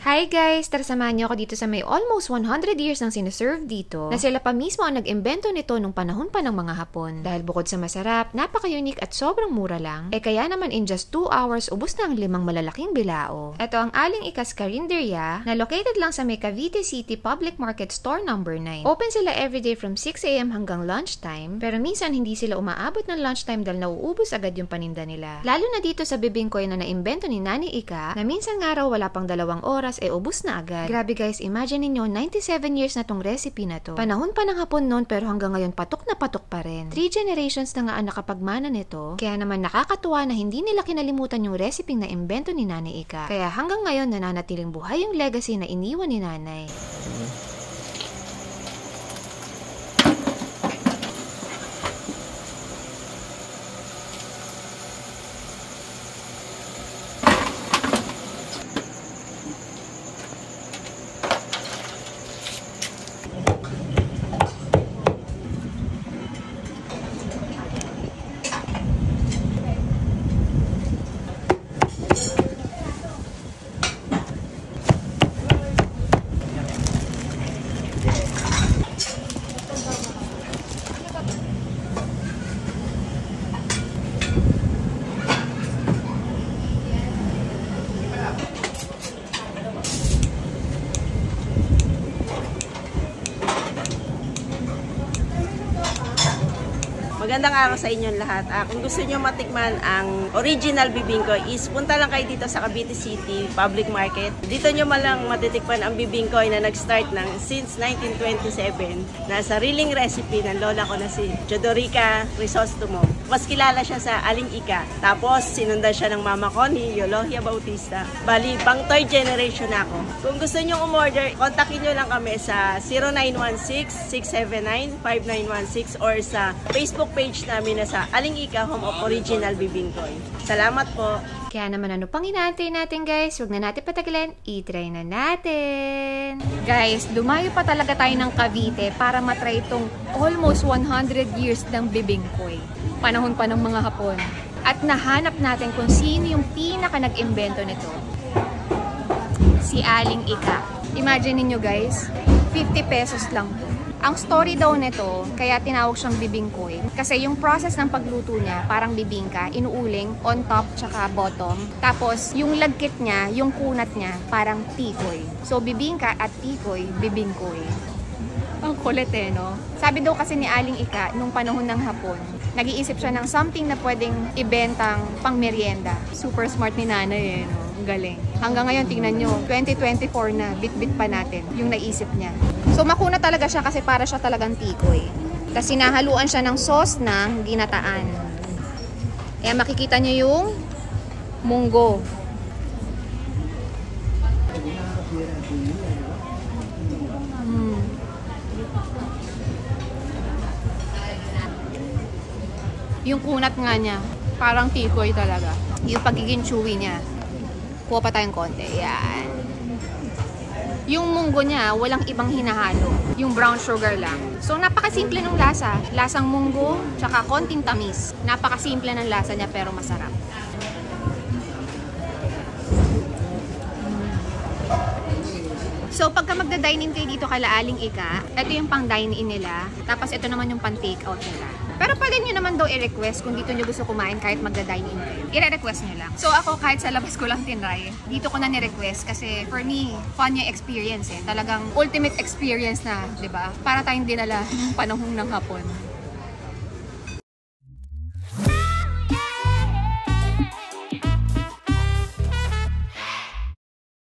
Hi guys! Tara samahan niyo ako dito sa may almost 100 years nang sineserve dito na sila pa mismo ang nag-imbento nito nung panahon pa ng mga Hapon. Dahil bukod sa masarap, napaka-unique at sobrang mura lang, kaya naman in just 2 hours ubos na ang 5 malalaking bilao. Ito ang Aling Ika's Karinderya na located lang sa may Cavite City Public Market Store number 9. Open sila everyday from 6 AM hanggang lunchtime, pero minsan hindi sila umaabot ng lunchtime dahil nauubos agad yung paninda nila. Lalo na dito sa bibingkoy na naimbento ni Nani Ika na minsan nga raw wala pang 2 oras ubos na agad. Grabe guys, imagine niyo 97 years na tong recipe na to. Panahon pa ng Hapon noon pero hanggang ngayon patok na patok pa rin. 3 generations na nga ang nakapagmana nito, kaya naman nakakatuwa na hindi nila kinalimutan yung recipe na imbento ni Nani Ika. Kaya hanggang ngayon nananatiling buhay yung legacy na iniwan ni Nanay. Magandang araw sa inyong lahat. Kung gusto nyo matikman ang original bibingkoy is punta lang kayo dito sa Cavite City Public Market. Dito nyo malang matitikman ang bibingkoy na nag-start ng since 1927 na sariling recipe ng lola ko na si Jodorica Crisostomo. Mas kilala siya sa Aling Ika. Tapos sinundan siya ng mama ko ni Yolohia Bautista. Bali, pang 3rd generation na ako. Kung gusto nyo umorder, kontakin nyo lang kami sa 0916-679-5916 or sa Facebook page namin na sa Aling Ika Home of Original Bibingkoy. Salamat po! Kaya naman ano pang inaantay natin guys, huwag na natin patagalin, i-try na natin! Guys, dumayo pa talaga tayo ng Cavite para matry itong almost 100 years ng bibingkoy. Panahon pa ng mga Hapon. At nahanap natin kung sino yung pinaka nag-imbento nito. Si Aling Ika. Imagine niyo guys, 50 pesos lang po. Ang story daw nito, kaya tinawag siyang bibingkoy. Kasi yung process ng pagluto niya, parang bibingka, inuuling, on top, tsaka bottom. Tapos, yung lagkit niya, yung kunat niya, parang tikoy. So, bibingka at tikoy, bibingkoy. Ang kulit no? Sabi daw kasi ni Aling Ika, nung panahon ng Hapon, nag-iisip siya ng something na pwedeng ibentang pang merienda. Super smart ni Nanay no? Ang galing. Hanggang ngayon, tingnan nyo, 2024 na, bit-bit pa natin yung naisip niya. So, makuna talaga siya kasi para siya talagang tikoy. Tapos, sinahaluan siya ng sauce ng ginataan. Kaya makikita nyo yung munggo. Yung kunat nga niya, parang tikoy talaga. Yung pagiging chewy niya. Kuha pa tayong konti. Yan. Yung munggo niya, walang ibang hinahalo. Yung brown sugar lang. So, napakasimple ng lasa. Lasang munggo, tsaka konting tamis. Napakasimple ng lasa niya, pero masarap. So, pagka magda-dine-in kayo dito kala Aling Ika, ito yung pang dine-in nila. Tapos, ito naman yung pang take-out nila. Pero pwede nyo naman daw i-request kung dito nyo gusto kumain kahit magda-dine-in kayo. I-request nyo lang. So, ako kahit sa labas ko lang tinry, dito ko na ni-request kasi for me, fun yung experience eh. Talagang ultimate experience na, di ba? Para tayong dinala ng panahon ng Hapon.